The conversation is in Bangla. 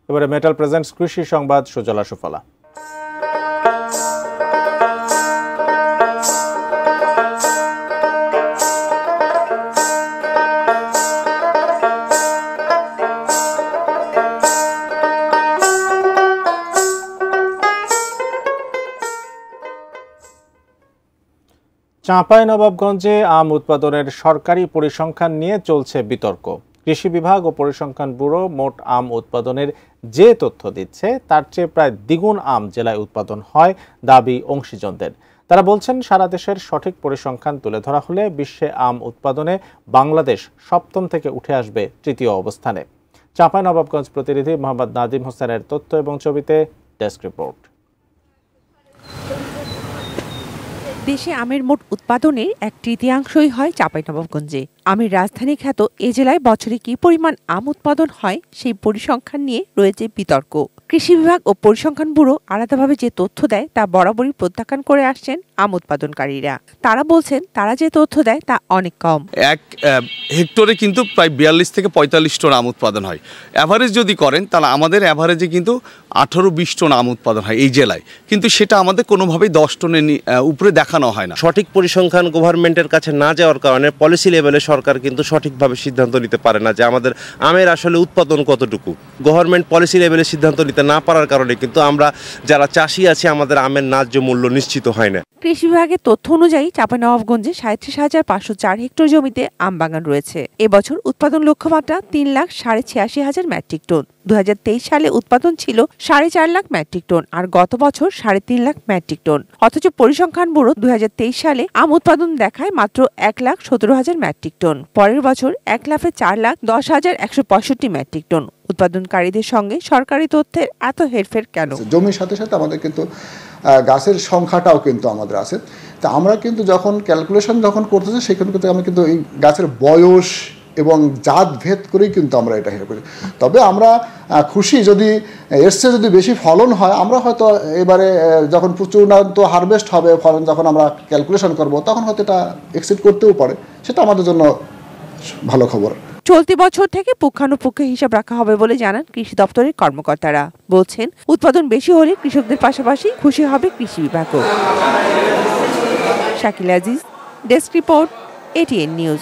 এবারে মেটাল প্রেজেন্টস কৃষি সংবাদ, সুজলা সুফলা। চাঁপাইনবাবগঞ্জে আম উৎপাদনের সরকারি পরিসংখ্যান নিয়ে চলছে বিতর্ক। কৃষি বিভাগ ও পরিসংখ্যান ব্যুরো মোট আম উৎপাদনের যে তথ্য দিচ্ছে তার চেয়ে প্রায় দ্বিগুণ আম জেলায় উৎপাদন হয় দাবি অংশীজনদের। তারা বলছেন, সারা দেশের সঠিক পরিসংখ্যান তুলে ধরা হলে বিশ্বে আম উৎপাদনে বাংলাদেশ সপ্তম থেকে উঠে আসবে তৃতীয় অবস্থানে। চাঁপাইনবাবগঞ্জ প্রতিনিধি মোহাম্মদ নাদিম হোসেনের তথ্য এবং ছবিতে ডেস্ক রিপোর্ট। দেশে আমের মোট উৎপাদনের 1/3 হয় চাঁপাইনবাবগঞ্জে। আমের রাজধানী খ্যাত এ জেলায় বছরে কি পরিমাণ আম উৎপাদন হয় সেই পরিসংখ্যান নিয়ে রয়েছে বিতর্ক। কৃষি বিভাগ ও পরিসংখ্যান ব্যুরো আলাদাভাবে যে তথ্য দেয় তা বরাবরই প্রত্যাখ্যান করে আসছেন আম উৎপাদনকারীরা। তারা বলছেন, তারা যে তথ্য দেয় তা অনেক কম। এক হেক্টরে কিন্তু প্রায় 42 থেকে 45 টন আম উৎপাদন হয়। অ্যাভারেজ যদি করেন তাহলে আমাদের অ্যাভারেজে কিন্তু 18-20 টন আম উৎপাদন হয় এই জেলায়, কিন্তু সেটা আমাদের কোনোভাবেই 10 টনের উপরে দেখানো হয় না। সঠিক পরিসংখ্যান গভর্নমেন্টের কাছে না যাওয়ার কারণে পলিসি লেভেলে সরকার কিন্তু সঠিকভাবে সিদ্ধান্ত নিতে পারে না যে আমাদের আমের আসলে উৎপাদন কতটুকু। গভর্নমেন্ট পলিসি লেভেলে সিদ্ধান্ত নিতে না পারার কারণে কিন্তু আমরা যারা চাষি আছি আমাদের আমের ন্যায্য মূল্য নিশ্চিত হয় না। কৃষি বিভাগের তথ্য অনুযায়ী চাঁপাইনবাবগঞ্জে 37,504 হেক্টর জমিতে আম বাগান রয়েছে। এবছর উৎপাদন লক্ষ্যমাত্রা 3,86,000 মেট্রিক টন। 2023 সালে উৎপাদন ছিল 4.5 লাখ মেট্রিক টন আর গত বছর 3.5 লাখ মেট্রিক টন। অথচ পরিসংখ্যান ব্যুরো 2023 সালে আম উৎপাদন দেখায় মাত্র 1,17,000 মেট্রিক টন। পরের বছর 1,04,10,165 মেট্রিক টন। উৎপাদনকারীদের সঙ্গে সরকারি তথ্যের এত হেরফের কেন? জমির সাথে সাথে আমাদের কিন্তু গাছের সংখ্যাটাও কিন্তু আমাদের আছে। তা আমরা কিন্তু যখন ক্যালকুলেশন যখন করতেছি সেখানে কিন্তু আমরা কিন্তু এই গাছের বয়স এবং জাত ভেদ করেই কিন্তু আমরা এটা হের করি। তবে আমরা খুশি যদি এর চেয়ে যদি বেশি ফলন হয়, আমরা হয়তো এবারে যখন প্রচুরান্ত হারভেস্ট হবে ফলন যখন আমরা ক্যালকুলেশন করব তখন হয়তো এটা এক্সিড করতেও পারে, সেটা আমাদের জন্য ভালো খবর। চলতি বছর থেকে পুঙ্খানুপুঙ্খ হিসাব রাখা হবে বলে জানান কৃষি দপ্তরের কর্মকর্তারা। বলছেন, উৎপাদন বেশি হলে কৃষকদের পাশাপাশি খুশি হবে কৃষি বিভাগও। Shakil Aziz, desk report, ATN news.